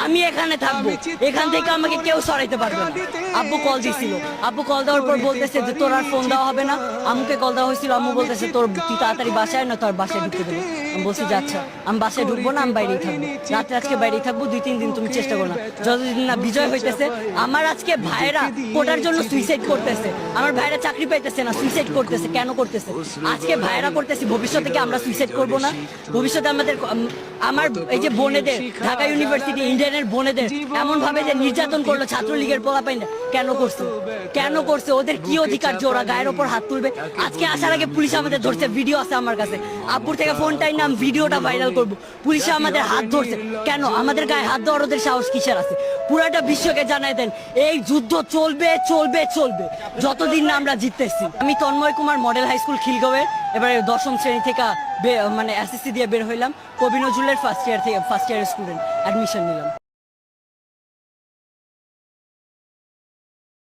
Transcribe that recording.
আমি এখানে থাকবো, এখান থেকে আমাকে কেউ সরাইতে পারবে না। আব্বু কল দিছিল, আব্বু কল দেওয়ার পর বলতেছে যে তোর আর ফোন দেওয়া হবে না। আম্মুকে কল দেওয়া হয়েছিল, আম্মু বলতেছে তুই তাড়াতাড়ি বাসায় না, তোর বাসায় ঢুকতে দেবো। আমি বলছি যে আচ্ছা, আমি বাসায় ঢুকবো না, আমি বাইরেই থাকবো, রাত্রে আজকে বাইরেই থাকবো, 2-3 দিন তুমি চেষ্টা করো না। যতদিন না বিজয় হইতেছে, আমার আজকে ভাইয়েরা কোটার জন্য সুইসাইড করতেছে, আমার ভাইয়েরা চাকরি পাইতেছে না, সুইসাইড করতেছে। কেন করতেছে? আজকে ভাইয়েরা করতেছে, ভবিষ্যতে কি আমরা সুইসাইড করবো না? ভবিষ্যতে আমাদের আমার এই যে বোনেদের ঢাকা ইউনিভার্সিটি ইন্ডিয়ানের বোনেদের এমন ভাবে যে নির্যাতন করলো ছাত্রলীগের পোলাপাইন, কেন করছে? কেন করছে? ওদের কি অধিকার যে ওরা গায়ের ওপর হাত তুলবে? আজকে আসার আগে পুলিশ আমাদের ধরছে, ভিডিও আছে আমার কাছে, আব্বুর থেকে ফোনটাই নাম ভিডিওটা ভাইরাল করবো। পুলিশে আমাদের হাত ধরছে, কেন? আমাদের গায়ে হাত দেওয়ার ওদের সাহস কিসের আছে? পুরাটা বিশ্বকে জানাই দেন, এই যুদ্ধ চলবে চলবে চলবে যতদিন না আমরা জিততেছি। আমি Tanmoy Kumar, model high school খিলগাঁওয়ের এবারে 10ম শ্রেণী থেকে মানে এসএসসি দিয়ে বের হইলাম, কবি নজরুলের ফার্স্ট ইয়ার স্টুডেন্ট, অ্যাডমিশন নিলাম।